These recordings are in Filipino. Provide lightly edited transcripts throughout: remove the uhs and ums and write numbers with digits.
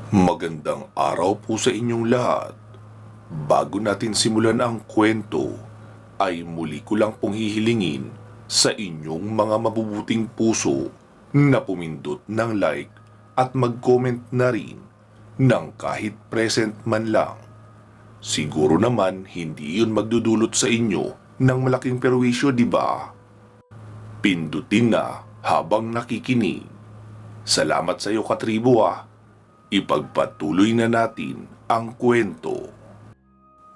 Magandang araw po sa inyong lahat. Bago natin simulan ang kwento, ay muli ko lang pong hihilingin sa inyong mga mabubuting puso na pumindot ng like at mag-comment na rin ng kahit present man lang. Siguro naman hindi yun magdudulot sa inyo ng malaking perwisyo, di ba? Pindutin na habang nakikinig. Salamat sa iyo, katribo ah. Ipagpatuloy na natin ang kwento.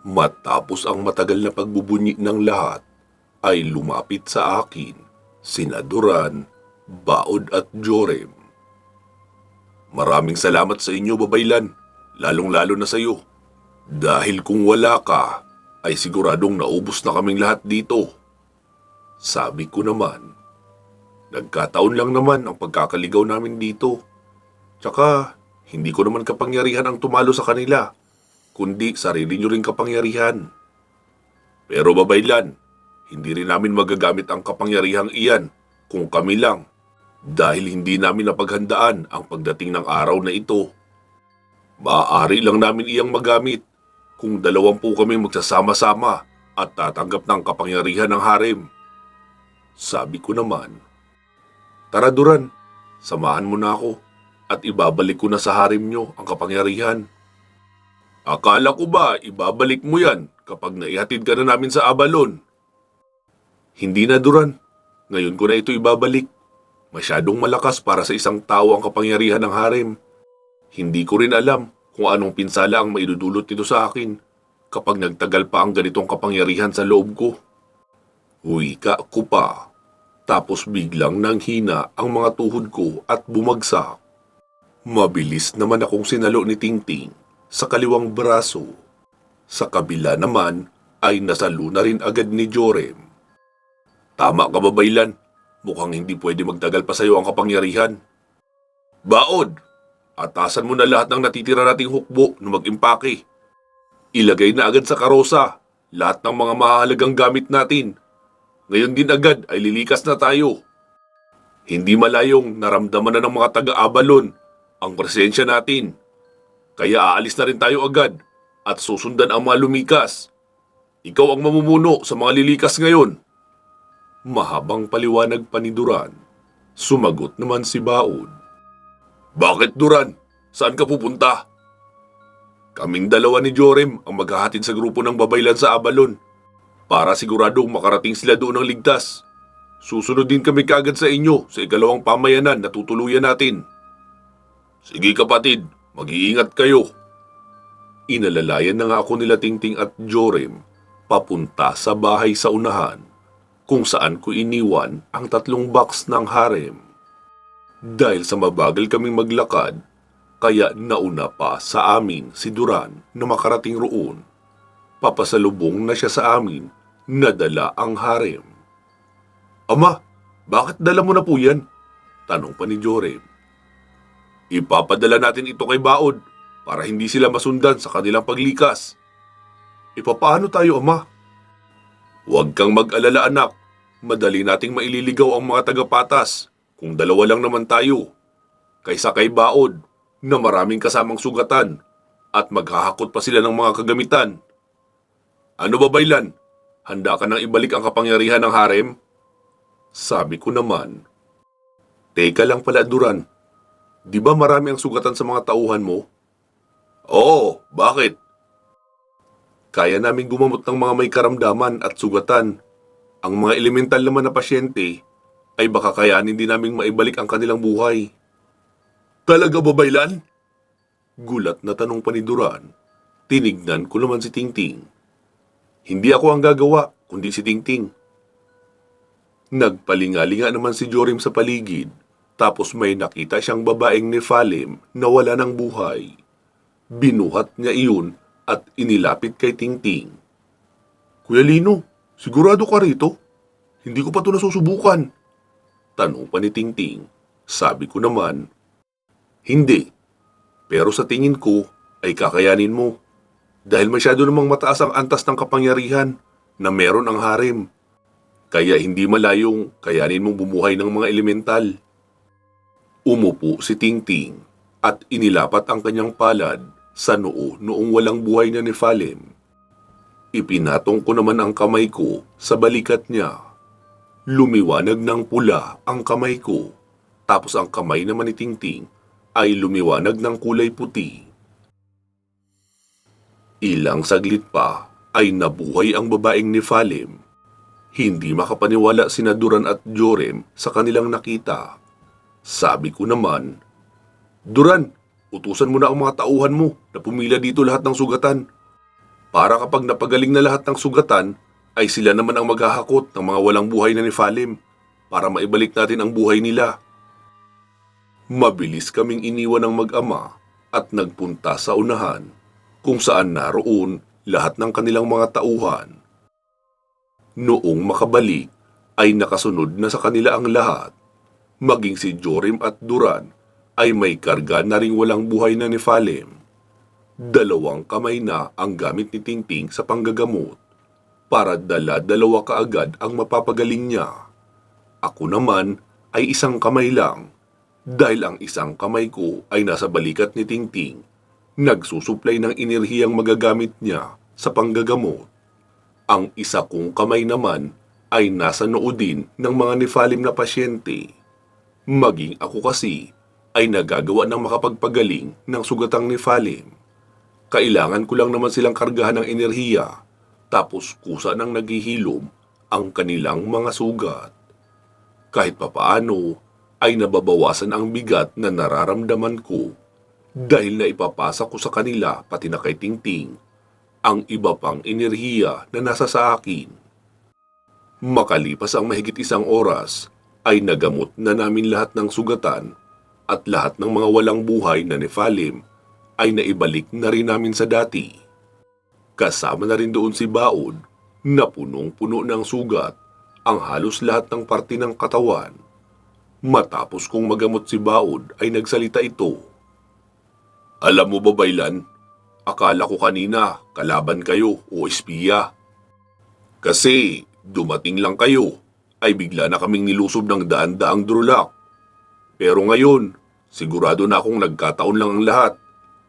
Matapos ang matagal na pagbubunyi ng lahat, ay lumapit sa akin sina Duran, Baod at Jorem. Maraming salamat sa inyo, babaylan, lalong-lalo na sa iyo. Dahil kung wala ka, ay siguradong naubos na kaming lahat dito. Sabi ko naman, nagkataon lang naman ang pagkakaligaw namin dito. Tsaka, hindi ko naman kapangyarihan ang tumalo sa kanila, kundi sarili nyo ring kapangyarihan. Pero babaylan, hindi rin namin magagamit ang kapangyarihang iyan kung kami lang, dahil hindi namin napaghandaan ang pagdating ng araw na ito. Maaari lang namin iyang magamit kung 20 kami magsasama-sama at tatanggap ng kapangyarihan ng harem. Sabi ko naman, tara Duran, samahan mo na ako at ibabalik ko na sa harem nyo ang kapangyarihan. Akala ko ba ibabalik mo yan kapag naihatid ka na namin sa Abalon? Hindi na Duran, ngayon ko na ito ibabalik. Masyadong malakas para sa isang tao ang kapangyarihan ng harem. Hindi ko rin alam kung anong pinsala ang maidudulot nito sa akin kapag nagtagal pa ang ganitong kapangyarihan sa loob ko. Wika ko pa, tapos biglang nanghina ang mga tuhod ko at bumagsak. Mabilis naman akong sinalo ni Tingting sa kaliwang braso. Sa kabila naman ay nasalo na rin agad ni Jorem. Tama ka babaylan, mukhang hindi pwede magtagal pa sa iyo ang kapangyarihan. Baod, atasan mo na lahat ng natitira nating hukbo na mag-impake. Ilagay na agad sa karosa lahat ng mga mahalagang gamit natin. Ngayon din agad ay lilikas na tayo. Hindi malayong naramdaman na ng mga taga-Abalon ang presensya natin. Kaya aalis na rin tayo agad at susundan ang mga lumikas. Ikaw ang mamumuno sa mga lilikas ngayon. Mahabang paliwanag pa ni Duran. Sumagot naman si Baod. Bakit Duran? Saan ka pupunta? Kaming dalawa ni Jorem ang maghahatid sa grupo ng babaylan sa Abalon para siguradong makarating sila doon ng ligtas. Susunod din kami kaagad sa inyo sa ikalawang pamayanan na tutuluyan natin. Sige kapatid, mag-iingat kayo. Inalalayan na nga ako nila Tingting at Jorem papunta sa bahay sa unahan kung saan ko iniwan ang 3 box ng harem. Dahil sa mabagal kaming maglakad, kaya nauna pa sa amin si Duran na makarating roon. Papasalubong na siya sa amin na dala ang harem. Ama, bakit dala mo na po yan? Tanong pa ni Jorem. Ipapadala natin ito kay Baod para hindi sila masundan sa kanilang paglikas. Ipapaano tayo, Ama? Huwag kang mag-alala anak, madali nating maililigaw ang mga tagapatas kung 2 lang naman tayo. Kaysa kay Baod na maraming kasamang sugatan at maghahakot pa sila ng mga kagamitan. Ano babaylan? Handa ka nang ibalik ang kapangyarihan ng harem? Sabi ko naman. Teka lang pala Duran. Di ba marami ang sugatan sa mga tauhan mo? Oo, bakit? Kaya naming gumamot ng mga may karamdaman at sugatan. Ang mga elemental naman na pasyente ay baka kayanin din naming maibalik ang kanilang buhay. Talaga babaylan? Gulat na tanong pa ni Duran. Tinignan ko naman si Tingting. Hindi ako ang gagawa, kundi si Tingting. Nagpalingalinga naman si Jorem sa paligid. Tapos may nakita siyang babaeng Nephalim na wala ng buhay. Binuhat niya iyon at inilapit kay Tingting. Kuya Lino, sigurado ka rito? Hindi ko pa ito nasusubukan. Tanong pa ni Tingting. Sabi ko naman, hindi. Pero sa tingin ko ay kakayanin mo. Dahil masyado namang mataas ang antas ng kapangyarihan na meron ang harem. Kaya hindi malayong kayanin mong bumuhay ng mga elemental. Umupo si Tingting at inilapat ang kanyang palad sa noo noong walang buhay na Nephilim. Ipinatong ko naman ang kamay ko sa balikat niya. Lumiwanag ng pula ang kamay ko, tapos ang kamay naman ni Tingting ay lumiwanag ng kulay puti. Ilang saglit pa ay nabuhay ang babaeng Nephilim. Hindi makapaniwala sina Duran at Joram sa kanilang nakita. Sabi ko naman, "Duran, utusan mo na ang mga tauhan mo na pumila dito lahat ng sugatan. Para kapag napagaling na lahat ng sugatan, ay sila naman ang maghahakot ng mga walang buhay na Nephilim para maibalik natin ang buhay nila." Mabilis kaming iniwan ng mag-ama at nagpunta sa unahan kung saan naroon lahat ng kanilang mga tauhan. Noong makabalik ay nakasunod na sa kanila ang lahat. Maging si Joram at Duran ay may karga na ring walang buhay na Nephilim. 2 kamay na ang gamit ni Tingting sa panggagamot para dala-dalawa kaagad ang mapapagaling niya. Ako naman ay 1 kamay lang dahil ang 1 kamay ko ay nasa balikat ni Tingting. Nagsusuplay ng enerhiyang magagamit niya sa panggagamot. Ang 1 kong kamay naman ay nasa noo din ng mga Nephilim na pasyente. Maging ako kasi ay nagagawa ng makapagpagaling ng sugatang Nephilim. Kailangan ko lang naman silang kargahan ng enerhiya, tapos kusa nang naghihilom ang kanilang mga sugat. Kahit papaano ay nababawasan ang bigat na nararamdaman ko dahil na ipapasa ko sa kanila pati na kay Tingting ang iba pang enerhiya na nasa sa akin. Makalipas ang mahigit 1 oras ay nagamot na namin lahat ng sugatan at lahat ng mga walang buhay na Nephilim ay naibalik na rin namin sa dati. Kasama na rin doon si Baod na punong-puno ng sugat ang halos lahat ng parte ng katawan. Matapos kong magamot si Baod ay nagsalita ito. "Alam mo ba, Baylan, akala ko kanina kalaban kayo o espiya. Kasi dumating lang kayo ay bigla na kaming nilusob ng daan-daang drulak. Pero ngayon, sigurado na akong nagkataon lang ang lahat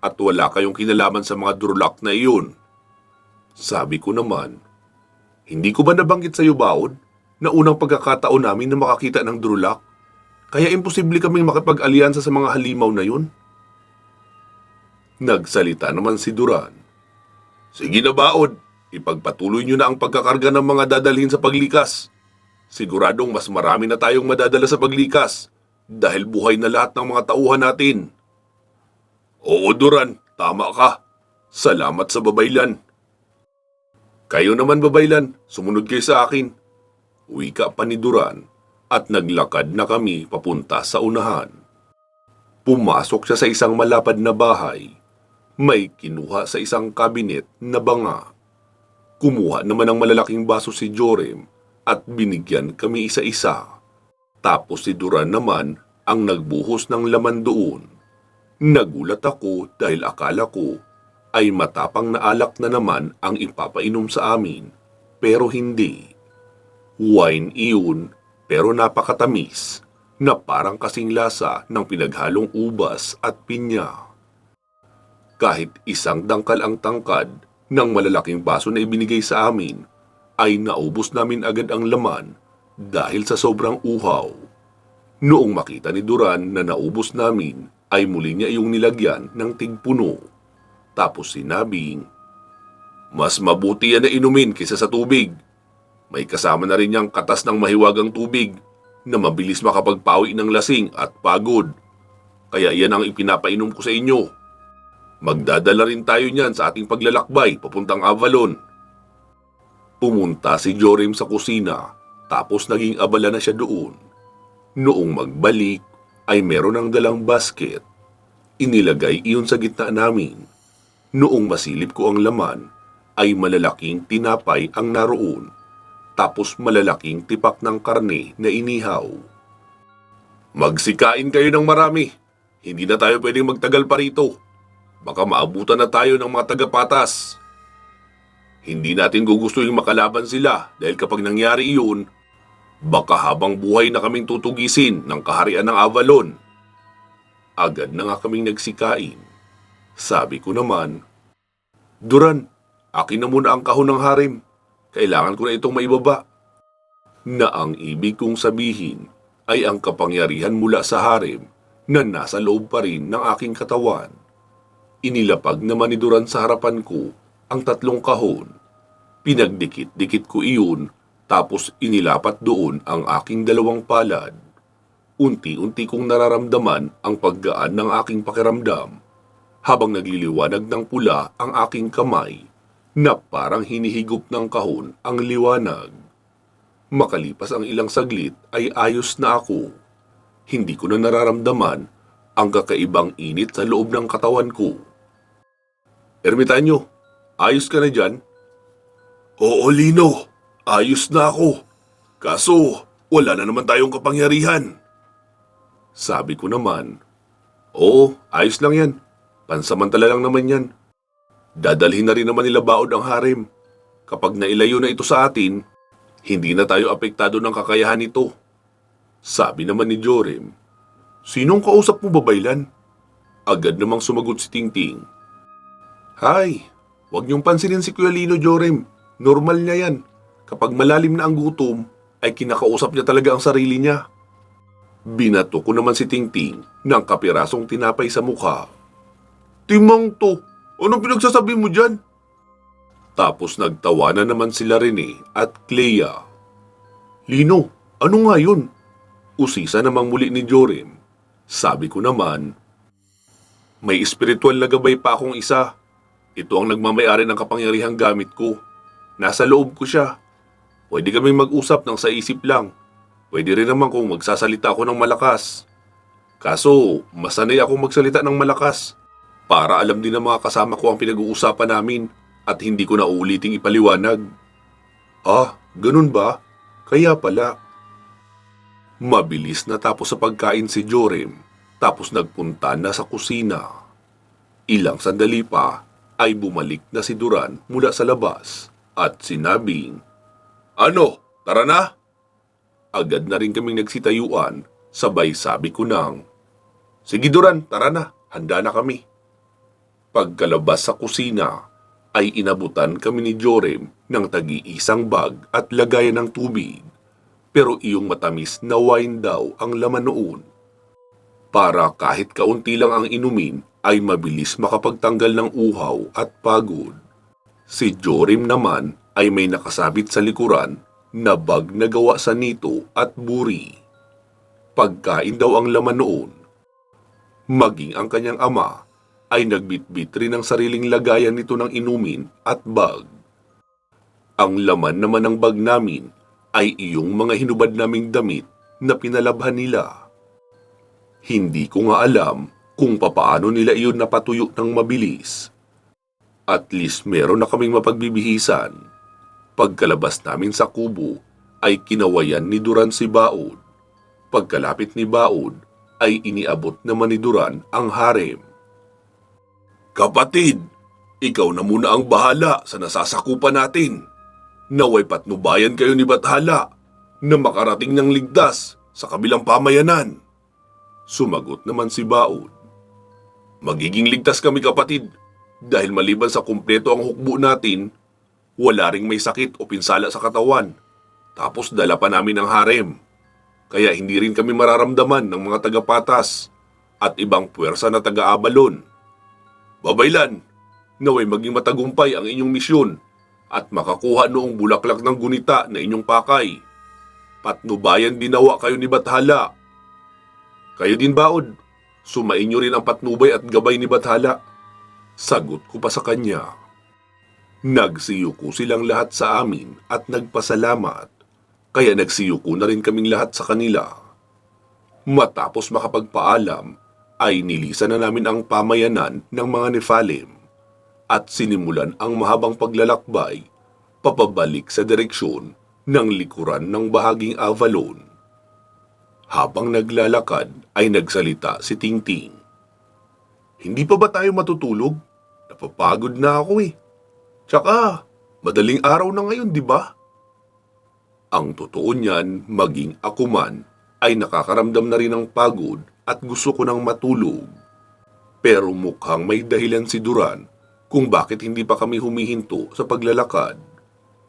at wala kayong kinalaman sa mga drulak na iyon." Sabi ko naman, "Hindi ko ba nabanggit sa iyo, Baod, na unang pagkakataon namin na makakita ng drulak? Kaya imposible kaming makipag-alyansa sa mga halimaw na yun?" Nagsalita naman si Duran. "Sige na, Baod, ipagpatuloy nyo na ang pagkakarga ng mga dadalhin sa paglikas. Siguradong mas marami na tayong madadala sa paglikas dahil buhay na lahat ng mga tauhan natin." "Oo, Duran, tama ka. Salamat sa Babaylan." "Kayo naman, Babaylan, sumunod kayo sa akin." Wika pa ni Duran at naglakad na kami papunta sa unahan. Pumasok siya sa isang malapad na bahay. May kinuha sa isang kabinet na banga. Kumuha naman ng malalaking baso si Joram at binigyan kami isa-isa. Tapos si Duran naman ang nagbuhos ng laman doon. Nagulat ako dahil akala ko ay matapang na alak na naman ang ipapainom sa amin, pero hindi. Wine iyon, pero napakatamis, na parang kasing lasa ng pinaghalong ubas at pinya. Kahit 1 dangkal ang tangkad ng malalaking baso na ibinigay sa amin, ay naubos namin agad ang laman dahil sa sobrang uhaw. Noong makita ni Duran na naubos namin, ay muli niya iyong nilagyan ng tigpuno. Tapos sinabing, "Mas mabuti yan na inumin kaysa sa tubig. May kasama na rin niyang katas ng mahiwagang tubig na mabilis makapagpawi ng lasing at pagod. Kaya yan ang ipinapainom ko sa inyo. Magdadala rin tayo niyan sa ating paglalakbay papuntang Avalon." Pumunta si Joram sa kusina, tapos naging abala na siya doon. Noong magbalik, ay meron ng dalang basket. Inilagay iyon sa gitna namin. Noong masilip ko ang laman, ay malalaking tinapay ang naroon, tapos malalaking tipak ng karne na inihaw. "Magsikain kayo ng marami. Hindi na tayo pwedeng magtagal pa rito. Baka maabutan na tayo ng mga tagapatas. Hindi natin gugustuhin makalaban sila dahil kapag nangyari iyon, baka habang buhay na kaming tutugisin ng kaharian ng Avalon." Agad na nga kaming nagsikain. Sabi ko naman, Duran, akin na muna ang kahon ng harem. Kailangan ko na itong maibaba. Na ang ibig kong sabihin ay ang kapangyarihan mula sa harem na nasa loob pa rin ng aking katawan. Inilapag naman ni Duran sa harapan ko ang 3 kahon. Pinagdikit-dikit ko iyon tapos inilapat doon ang aking 2 palad. Unti-unti kong nararamdaman ang paggaan ng aking pakiramdam habang nagliliwanag ng pula ang aking kamay na parang hinihigop ng kahon ang liwanag. Makalipas ang ilang saglit ay ayos na ako. Hindi ko na nararamdaman ang kakaibang init sa loob ng katawan ko. Ermitanyo, ayos ka na dyan? Oo, Lino. Ayos na ako. Kaso, wala na naman tayong kapangyarihan. Sabi ko naman, Oo, ayos lang yan. Pansamantala lang naman yan. Dadalhin na rin naman nila Baod ang harem. Kapag nailayo na ito sa atin, hindi na tayo apektado ng kakayahan nito. Sabi naman ni Jorim, Sinong kausap mo, Babaylan? Agad namang sumagot si Tingting. Hay, huwag niyong pansinin si Kuya Lino, Jorim. Normal niya yan. Kapag malalim na ang gutom, ay kinakausap niya talaga ang sarili niya. Binato ko naman si Tingting ng kapirasong tinapay sa mukha. Timang to, anong pinagsasabi mo dyan? Tapos nagtawanan naman sila Rene at Clea. Lino, ano nga yun? Usisa namang muli ni Jorim. Sabi ko naman, May espiritual na gabay pa akong isa. Ito ang nagmamayari ng kapangyarihang gamit ko. Nasa loob ko siya. Pwede kaming mag-usap ng sa isip lang. Pwede rin naman kung magsasalita ako ng malakas. Kaso, masanay akong magsalita ng malakas. Para alam din ng mga kasama ko ang pinag-uusapan namin at hindi ko na uuliting ipaliwanag. Ah, ganun ba? Kaya pala. Mabilis na tapos sa pagkain si Jorim, tapos nagpunta na sa kusina. Ilang sandali pa ay bumalik na si Duran mula sa labas at sinabing, Ano, tara na? Agad na rin kaming nagsitayuan, sabay sabi ko nang, Sige Duran, tara na, handa na kami. Pagkalabas sa kusina, ay inabutan kami ni Jorim ng tagi-isang bag at lagayan ng tubig. Pero iyong matamis na wine daw ang laman noon. Para kahit kaunti lang ang inumin, ay mabilis makapagtanggal ng uhaw at pagod. Si Jorim naman ay may nakasabit sa likuran na bag na gawa sa nito at buri. Pagkain daw ang laman noon. Maging ang kanyang ama ay nagbitbit rin ng sariling lagayan nito ng inumin at bag. Ang laman naman ng bag namin ay iyong mga hinubad naming damit na pinalabhan nila. Hindi ko nga alam kung papaano nila iyon napatuyo ng mabilis. At least meron na kaming mapagbibihisan. Pagkalabas namin sa kubo ay kinawayan ni Duran si Baod. Pagkalapit ni Baod ay iniabot naman ni Duran ang harem. Kapatid, ikaw na muna ang bahala sa nasasakupan natin. Naway patnubayan kayo ni Bathala na makarating ng ligtas sa kabilang pamayanan. Sumagot naman si Baod. Magiging ligtas kami kapatid dahil maliban sa kumpleto ang hukbo natin, wala ring may sakit o pinsala sa katawan. Tapos dala pa namin ang harem. Kaya hindi rin kami mararamdaman ng mga tagapatas at ibang puwersa na taga-abalon. Babaylan, naway maging matagumpay ang inyong misyon at makakuha noong bulaklak ng gunita na inyong pakay. Patnubayan dinawa kayo ni Bathala. Kayo din Baod, sumain nyo rin ang patnubay at gabay ni Bathala. Sagot ko pa sa kanya. Nagsiyuko silang lahat sa amin at nagpasalamat, kaya nagsiyuko na rin kaming lahat sa kanila. Matapos makapagpaalam, ay nilisan na namin ang pamayanan ng mga Nephalim at sinimulan ang mahabang paglalakbay papabalik sa direksyon ng likuran ng bahaging Avalon. Habang naglalakad ay nagsalita si Tingting. Hindi pa ba tayo matutulog? Napapagod na ako eh. Tsaka, madaling araw na ngayon, di ba? Ang totoo niyan, maging ako man, ay nakakaramdam na rin ng pagod at gusto ko nang matulog. Pero mukhang may dahilan si Duran kung bakit hindi pa kami humihinto sa paglalakad.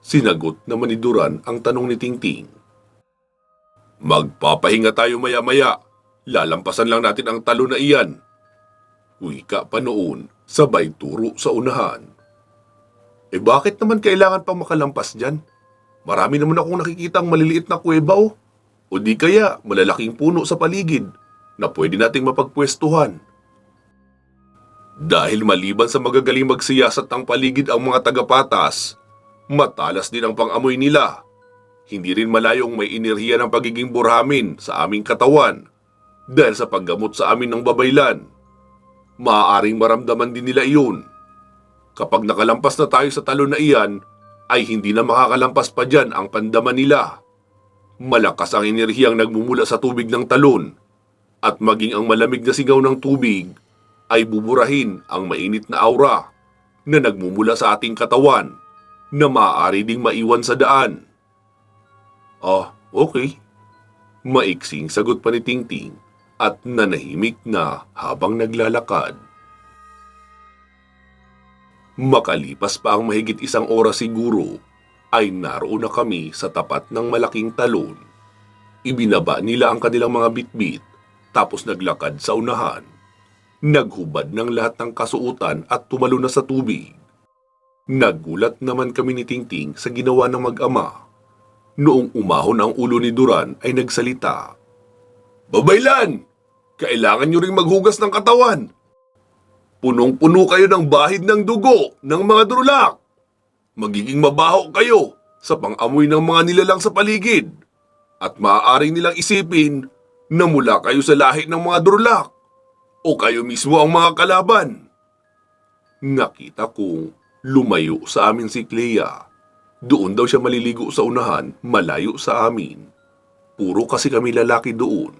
Sinagot naman ni Duran ang tanong ni Tingting. Magpapahinga tayo maya-maya. Lalampasan lang natin ang talon na iyan. Wika pa noon, sabay turo sa unahan. Bakit naman kailangan pang makalampas dyan? Marami naman akong nakikitang maliliit na kuweba o di kaya malalaking puno sa paligid na pwede nating mapagpwestuhan. Dahil maliban sa magagaling magsiyasat ng paligid ang mga tagapatas, matalas din ang pang-amoy nila. Hindi rin malayong may enerhiya ng pagiging burhamin sa aming katawan dahil sa paggamot sa amin ng babaylan. Maaaring maramdaman din nila iyon. Kapag nakalampas na tayo sa talon na iyan, ay hindi na makakalampas pa dyan ang pandaman nila. Malakas ang enerhiyang nagmumula sa tubig ng talon at maging ang malamig na singaw ng tubig ay buburahin ang mainit na aura na nagmumula sa ating katawan na maaari ding maiwan sa daan. Okay. Maiksing sagot pa ni Tingting at nanahimik na habang naglalakad. Makalipas pa ang mahigit isang oras siguro, ay naroon na kami sa tapat ng malaking talon. Ibinaba nila ang kanilang mga bitbit tapos naglakad sa unahan. Naghubad ng lahat ng kasuotan at tumalo na sa tubig. Nagulat naman kami ni Tingting sa ginawa ng mag-ama. Noong umahon ang ulo ni Duran ay nagsalita. Babaylan! Kailangan nyo ring maghugas ng katawan. Punong-puno kayo ng bahid ng dugo ng mga drulak. Magiging mabaho kayo sa pang-amoy ng mga nilalang sa paligid. At maaaring nilang isipin na mula kayo sa lahi ng mga drulak. O kayo mismo ang mga kalaban. Nakita kong lumayo sa amin si Clea. Doon daw siya maliligo sa unahan, malayo sa amin. Puro kasi kami lalaki doon.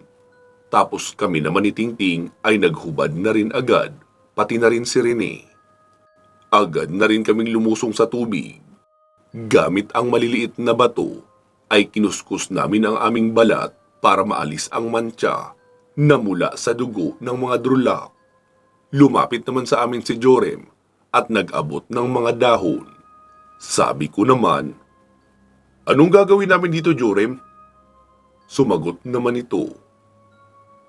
Tapos kami naman ni Tingting ay naghubad na rin agad, pati na rin si Rene. Agad na rin kaming lumusong sa tubig. Gamit ang maliliit na bato, ay kinuskus namin ang aming balat para maalis ang mantsa na mula sa dugo ng mga drulak. Lumapit naman sa amin si Jorem at nag-abot ng mga dahon. Sabi ko naman, anong gagawin namin dito, Jorem? Sumagot naman ito,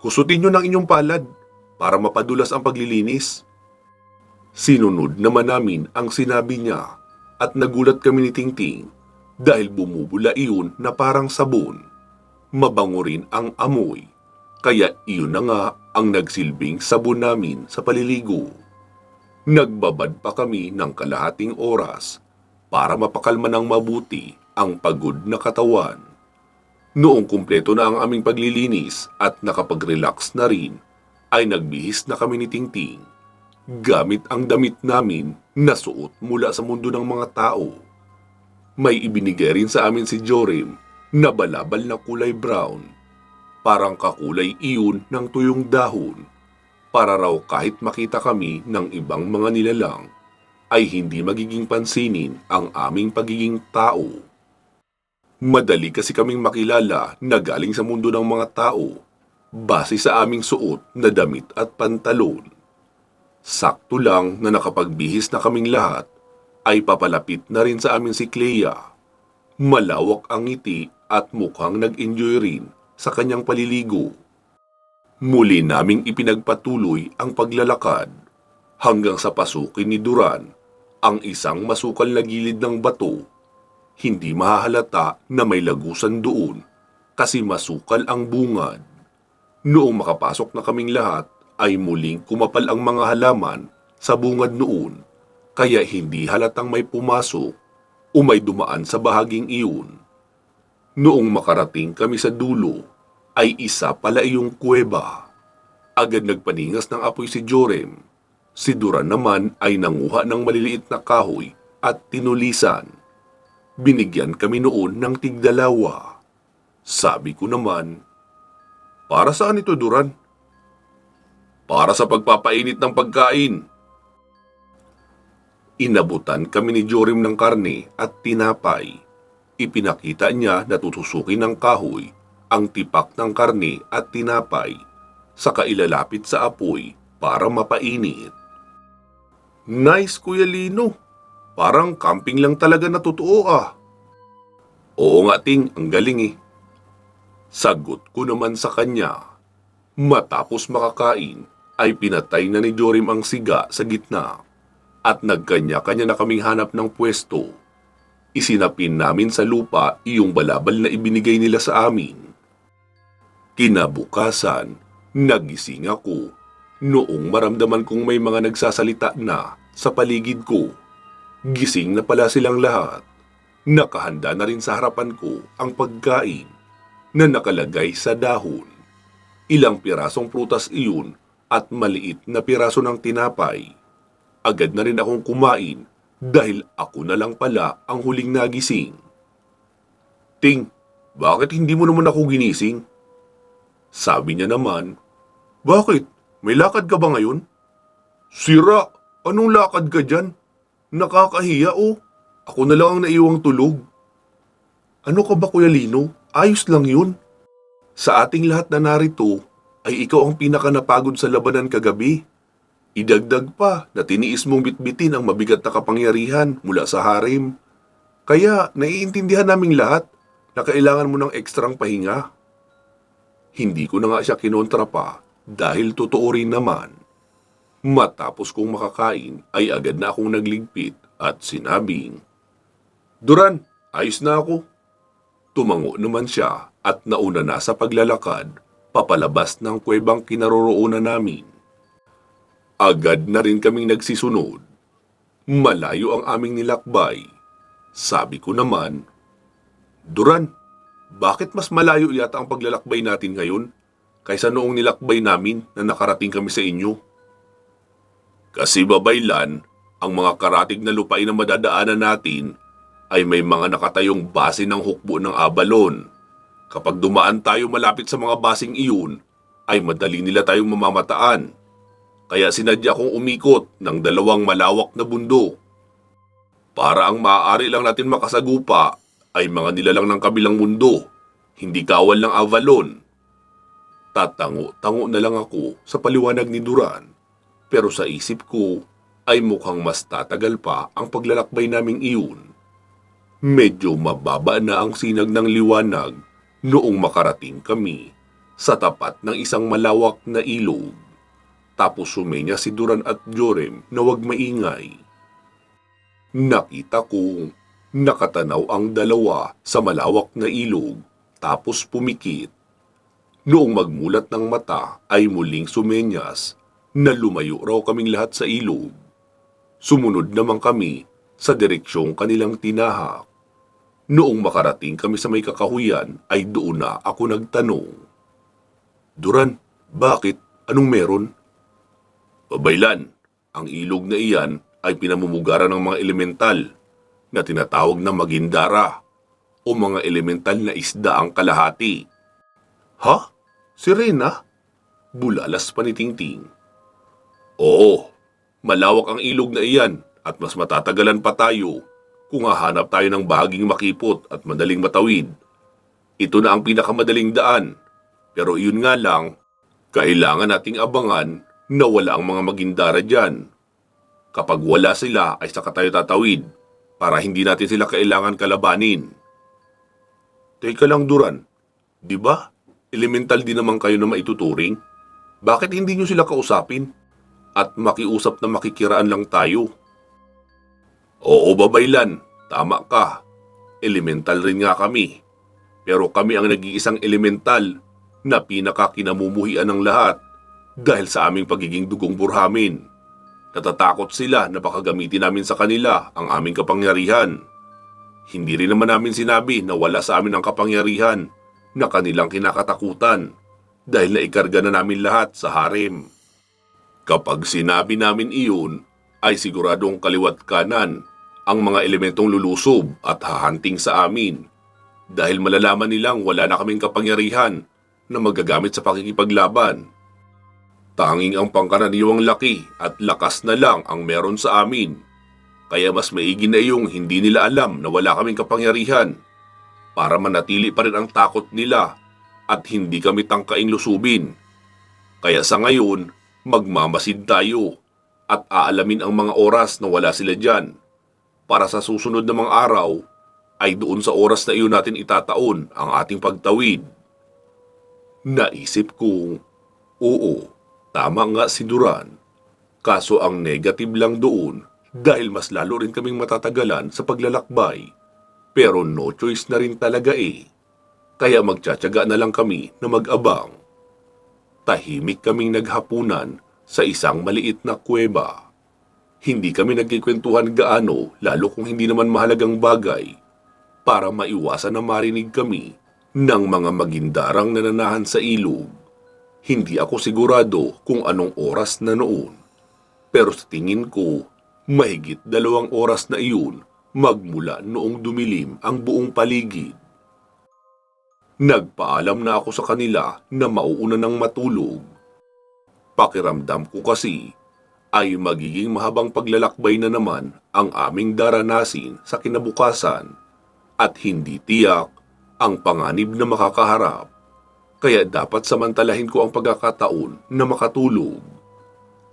kusutin nyo ng inyong palad para mapadulas ang paglilinis. Sinunod naman namin ang sinabi niya at nagulat kami ni Tingting dahil bumubula iyon na parang sabon. Mabango rin ang amoy. Kaya iyon na nga ang nagsilbing sabon namin sa paliligo. Nagbabad pa kami ng kalahating oras para mapakalma ng mabuti ang pagod na katawan. Noong kumpleto na ang aming paglilinis at nakapag-relax na rin, ay nagbihis na kami ni Tingting gamit ang damit namin na suot mula sa mundo ng mga tao. May ibinigay rin sa amin si Jorem na balabal na kulay brown. Parang kakulay iyon ng tuyong dahon, para raw kahit makita kami ng ibang mga nilalang, ay hindi magiging pansinin ang aming pagiging tao. Madali kasi kaming makilala na galing sa mundo ng mga tao, base sa aming suot na damit at pantalon. Sakto lang na nakapagbihis na kaming lahat, ay papalapit na rin sa amin si Clea. Malawak ang ngiti at mukhang nag-enjoy rin sa kanyang paliligo. Muli naming ipinagpatuloy ang paglalakad hanggang sa pasukin ni Duran ang isang masukal na gilid ng bato. Hindi mahahalata na may lagusan doon kasi masukal ang bungad. Noong makapasok na kaming lahat ay muling kumapal ang mga halaman sa bungad noon kaya hindi halatang may pumasok o may dumaan sa bahaging iyon. Noong makarating kami sa dulo, ay isa pala iyong kuweba. Agad nagpaningas ng apoy si Jorem. Si Duran naman ay nanguha ng maliliit na kahoy at tinulisan. Binigyan kami noon ng tigdalawa. Sabi ko naman, para saan ito, Duran? Para sa pagpapainit ng pagkain. Inabutan kami ni Jorem ng karne at tinapay. Ipinakita niya na tutusukin ng kahoy ang tipak ng karne at tinapay saka ilalapit sa apoy para mapainit. Nice, Kuya Lino. Parang camping lang talaga na totoo ah. Oo nga ting, ang galing eh. Sagot ko naman sa kanya. Matapos makakain ay pinatay na ni Jorim ang siga sa gitna at nagkanya-kanya na kaming hanap ng pwesto. Isinapin namin sa lupa iyong balabal na ibinigay nila sa amin. Kinabukasan, nagising ako noong maramdaman kong may mga nagsasalita na sa paligid ko. Gising na pala silang lahat. Nakahanda na rin sa harapan ko ang pagkain na nakalagay sa dahon. Ilang pirasong prutas iyon at maliit na piraso ng tinapay. Agad na rin akong kumain dahil ako na lang pala ang huling nagising. Ting, bakit hindi mo naman ako ginising? Sabi niya naman, bakit? May lakad ka ba ngayon? Sira, anong lakad ka dyan? Nakakahiya oh. Ako na lang ang naiwang tulog. Ano ka ba Kuya Lino? Ayos lang yun. Sa ating lahat na narito, ay ikaw ang pinakanapagod sa labanan kagabi. Idagdag pa na tiniis mong bitbitin ang mabigat na kapangyarihan mula sa harem. Kaya naiintindihan naming lahat na kailangan mo ng ekstrang pahinga. Hindi ko na nga siya kinontra pa dahil totoo rin naman. Matapos kong makakain ay agad na akong nagligpit at sinabing, Duran, ayos na ako. Tumango naman siya at nauna na sa paglalakad papalabas ng kuwebang kinaroroonan namin. Agad na rin kaming nagsisunod. Malayo ang aming nilakbay. Sabi ko naman, Duran, bakit mas malayo yata ang paglalakbay natin ngayon kaysa noong nilakbay namin na nakarating kami sa inyo? Kasi babaylan, ang mga karatig na lupain na madadaanan natin ay may mga nakatayong base ng hukbo ng Abalon. Kapag dumaan tayo malapit sa mga basing iyon, ay madali nila tayong mamamataan. Kaya sinadya kong umikot ng dalawang malawak na bundok. Para ang maaari lang natin makasagupa ay mga nilalang ng kabilang mundo, hindi kawal ng Avalon. Tatango-tango na lang ako sa paliwanag ni Duran, pero sa isip ko ay mukhang mas tatagal pa ang paglalakbay naming iyon. Medyo mababa na ang sinag ng liwanag noong makarating kami sa tapat ng isang malawak na ilog. Tapos sumenya si Duran at Jorim na huwag maingay. Nakita kong nakatanaw ang dalawa sa malawak na ilog tapos pumikit. Noong magmulat ng mata ay muling sumenyas na lumayo raw kaming lahat sa ilog. Sumunod naman kami sa direksyong kanilang tinahak. Noong makarating kami sa may kakahuyan ay doon na ako nagtanong. Duran, bakit? Anong meron? Babaylan, ang ilog na iyan ay pinamumugaran ng mga elemental na tinatawag na Magindara o mga elemental na isda ang kalahati. Ha? Sirena? Bulalas pa ni Tingting. Oo, malawak ang ilog na iyan at mas matatagalan pa tayo kung hahanap tayo ng bahaging makipot at madaling matawid. Ito na ang pinakamadaling daan, pero iyon nga lang, kailangan nating abangan na wala ang mga Magindara dyan. Kapag wala sila ay saka tayo tatawid para hindi natin sila kailangan kalabanin. Teka lang Duran, di ba? Elemental din naman kayo na maituturing. Bakit hindi nyo sila kausapin? At makiusap na makikiraan lang tayo. Oo babaylan, tama ka. Elemental rin nga kami. Pero kami ang nag-iisang elemental na pinakakinamumuhian ng lahat dahil sa aming pagiging dugong burhamin. Natatakot sila na baka gamitin namin sa kanila ang aming kapangyarihan. Hindi rin naman namin sinabi na wala sa amin ang kapangyarihan na kanilang kinakatakutan dahil naikarga na namin lahat sa harem. Kapag sinabi namin iyon, ay siguradong kaliwat kanan ang mga elementong lulusob at hahanting sa amin dahil malalaman nilang wala na kaming kapangyarihan na magagamit sa pakikipaglaban. Tanging ang pangkaraniwang laki at lakas na lang ang meron sa amin. Kaya mas maigi na iyong hindi nila alam na wala kaming kapangyarihan para manatili pa rin ang takot nila at hindi kami tangkaing lusubin. Kaya sa ngayon, magmamasid tayo at aalamin ang mga oras na wala sila dyan. Para sa susunod na mga araw, ay doon sa oras na iyon natin itataon ang ating pagtawid. Naisip kong, oo, tama nga si Duran. Kaso ang negative lang doon dahil mas lalo rin kaming matatagalan sa paglalakbay. Pero no choice na rin talaga eh. Kaya magtsatsaga na lang kami na mag-abang. Tahimik kaming naghapunan sa isang maliit na kuweba. Hindi kami nagkikwentuhan gaano lalo kung hindi naman mahalagang bagay para maiwasan na marinig kami ng mga magindarang nananahan sa ilog. Hindi ako sigurado kung anong oras na noon. Pero sa tingin ko, mahigit 2 oras na iyon magmula noong dumilim ang buong paligid. Nagpaalam na ako sa kanila na mauuna ng matulog. Pakiramdam ko kasi ay magiging mahabang paglalakbay na naman ang aming daranasin sa kinabukasan at hindi tiyak ang panganib na makakaharap. Kaya dapat samantalahin ko ang pagkakataon na makatulog.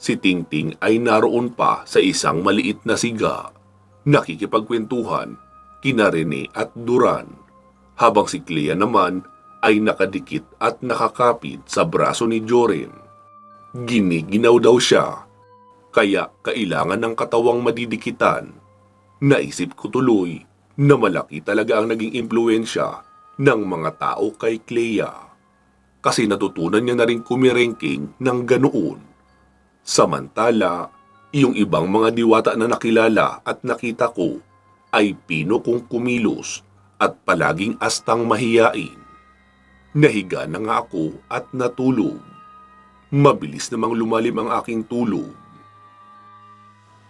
Si Tingting ay naroon pa sa isang maliit na siga. Nakikipagkwentuhan kina Rene at Duran. Habang si Clea naman ay nakadikit at nakakapit sa braso ni Jorim. Giniginaw daw siya, kaya kailangan ng katawang madidikitan. Naisip ko tuloy na malaki talaga ang naging impluensya ng mga tao kay Clea. Kasi natutunan niya na rin kumirengking ng ganoon. Samantala, yung ibang mga diwata na nakilala at nakita ko ay pino kong kumilos at palaging astang mahiyain. Nahiga na nga ako at natulog. Mabilis namang lumalim ang aking tulog.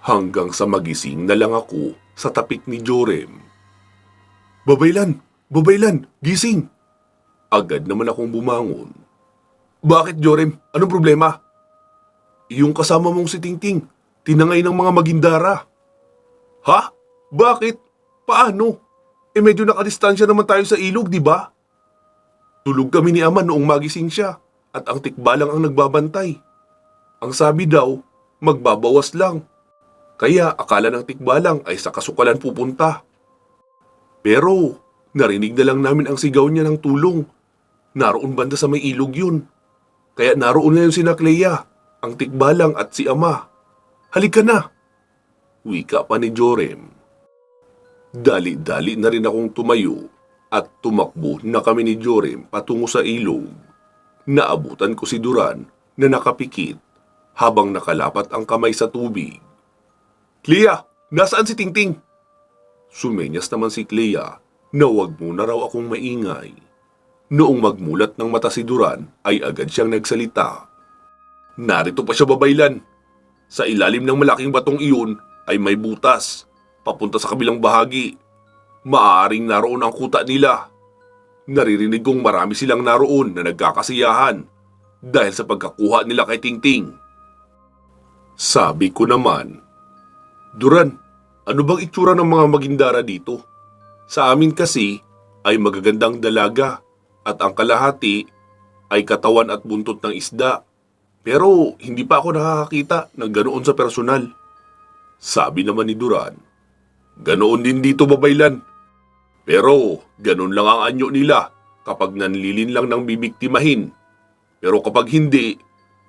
Hanggang sa magising na lang ako sa tapik ni Jorim. Babaylan! Babaylan! Gising! Agad naman akong bumangon. Bakit, Jorim? Anong problema? Yung kasama mong si Tingting, tinangay ng mga magindara. Ha? Bakit? Paano? Medyo nakadistansya naman tayo sa ilog, di ba? Tulog kami ni Ama noong magising siya at ang tikbalang ang nagbabantay. Ang sabi daw, magbabawas lang. Kaya akala ng tikbalang ay sa kasukalan pupunta. Pero narinig na lang namin ang sigaw niya ng tulong. Naroon banda sa may ilog yun. Kaya naroon na yun sina Clea, ang tikbalang at si Ama. Halika na! Wika pa ni Jorim. Dali-dali na rin akong tumayo at tumakbo na kami ni Jorim patungo sa ilog. Naabutan ko si Duran na nakapikit habang nakalapat ang kamay sa tubig. Clea, nasaan si Tingting? Sumenyas naman si Clea na wag muna raw akong maingay. Noong magmulat ng mata si Duran ay agad siyang nagsalita. Narito pa siya, Babaylan. Sa ilalim ng malaking batong iyon ay may butas, papunta sa kabilang bahagi. Maaaring naroon ang kuta nila. Naririnig kong marami silang naroon na nagkakasiyahan dahil sa pagkakuha nila kay Tingting. Sabi ko naman, Duran, ano bang itsura ng mga magindara dito? Sa amin kasi ay magagandang dalaga at ang kalahati ay katawan at buntot ng isda. Pero hindi pa ako nakakakita ng ganoon sa personal. Sabi naman ni Duran, ganoon din dito, Babaylan. Pero ganoon lang ang anyo nila kapag nanlilin lang ng bibiktimahin. Pero kapag hindi,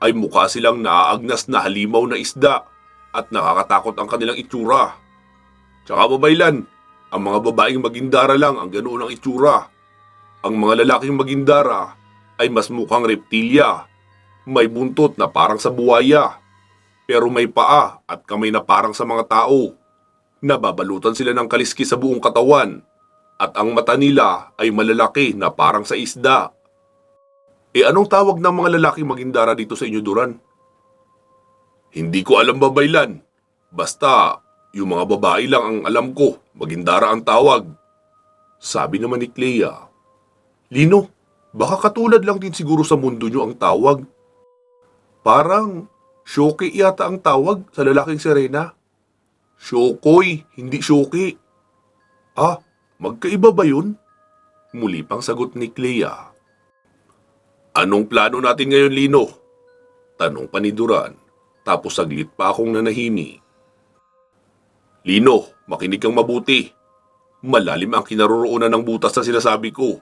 ay mukha silang naaagnas na halimaw na isda at nakakatakot ang kanilang itsura. Tsaka, Babaylan, ang mga babaeng magindara lang ang ganoon ang itsura. Ang mga lalaking magindara ay mas mukhang reptilya. May buntot na parang sa buwaya, pero may paa at kamay na parang sa mga tao. Nababalutan sila ng kaliskis sa buong katawan at ang mata nila ay malalaki na parang sa isda. Anong tawag ng mga lalaking magindara dito sa inyo, Duran? Hindi ko alam, Babaylan. Basta, yung mga babae lang ang alam ko, magindara ang tawag. Sabi naman ni Clea. Lino, baka katulad lang din siguro sa mundo nyo ang tawag. Parang Shoki yata ang tawag sa lalaking sirena. Shokoy, hindi Shoki. Ah, magkaiba ba yun? Muli pang sagot ni Clea. Anong plano natin ngayon, Lino? Tanong pa ni Duran, tapos saglit pa akong nanahimik. Lino, makinig kang mabuti. Malalim ang kinaroroonan ng butas na sinasabi ko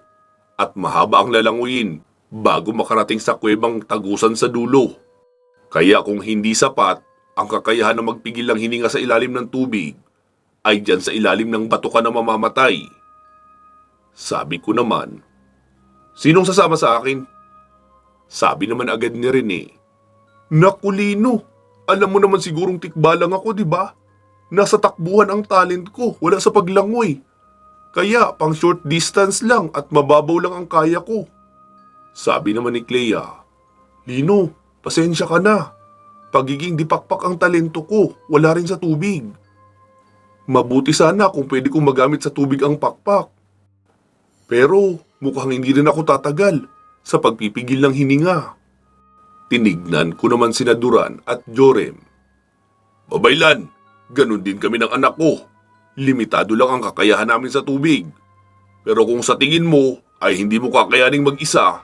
at mahaba ang lalanguyin bago makarating sa kuwebang tagusan sa dulo. Kaya kung hindi sapat ang kakayahan na magpigil ng hininga sa ilalim ng tubig, ay dyan sa ilalim ng bato ka na mamamatay. Sabi ko naman, sinong sasama sa akin? Sabi naman agad ni Rene, Naku Lino, alam mo naman sigurong tikbalang ako, di ba? Nasa takbuhan ang talent ko, wala sa paglangoy. Kaya pang short distance lang at mababaw lang ang kaya ko. Sabi naman ni Clea, Lino, pasensya ka na. Pagiging dipakpak ang talento ko, wala rin sa tubig. Mabuti sana kung pwede kong magamit sa tubig ang pakpak. Pero mukhang hindi rin ako tatagal sa pagpipigil ng hininga. Tinignan ko naman sina Duran at Jorem. Babaylan, ganun din kami ng anak ko. Limitado lang ang kakayahan namin sa tubig. Pero kung sa tingin mo ay hindi mo kakayaning mag-isa,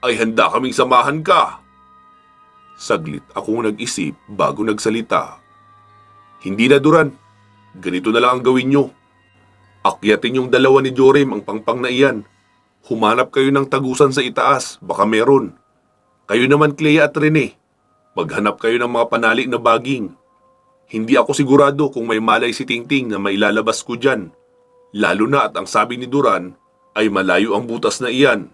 ay handa kaming samahan ka. Saglit akong nag-isip bago nagsalita. Hindi na Duran, ganito na lang ang gawin nyo. Akyatin yung dalawa ni Jorem ang pangpang na iyan. Humanap kayo ng tagusan sa itaas, baka meron. Kayo naman Clea at Rene, maghanap kayo ng mga panali na baging. Hindi ako sigurado kung may malay si Tingting na mailalabas ko dyan. Lalo na at ang sabi ni Duran ay malayo ang butas na iyan.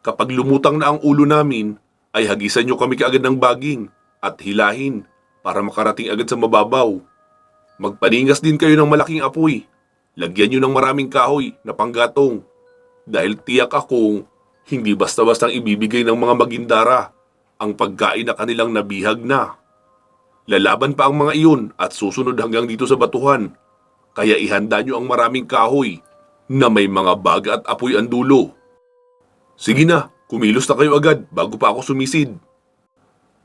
Kapag lumutang na ang ulo namin, ay hagisan nyo kami kaagad ng baging at hilahin para makarating agad sa mababaw. Magpaningas din kayo ng malaking apoy. Lagyan nyo ng maraming kahoy na panggatong. Dahil tiyak akong hindi basta-bastang ibibigay ng mga magindara ang pagkain na kanilang nabihag na. Lalaban pa ang mga iyon at susunod hanggang dito sa batuhan. Kaya ihanda nyo ang maraming kahoy na may mga baga at apoy ang dulo. Sige na, kumilos na kayo agad bago pa ako sumisid.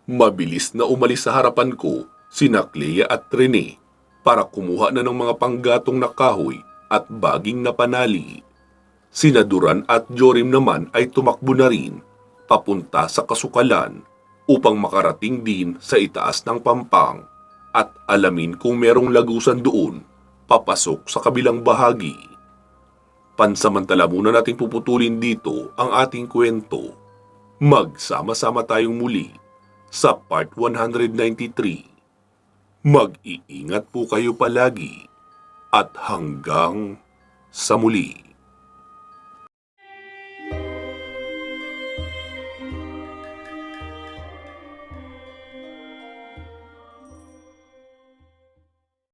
Mabilis na umalis sa harapan ko sina Clea at Rene para kumuha na ng mga panggatong na kahoy at baging na panali. Sina Duran at Jorim naman ay tumakbo na rin papunta sa kasukalan upang makarating din sa itaas ng pampang at alamin kung merong lagusan doon papasok sa kabilang bahagi. Pansamantala muna natin puputulin dito ang ating kwento. Magsama-sama tayong muli sa part 193. Mag-iingat po kayo palagi at hanggang sa muli.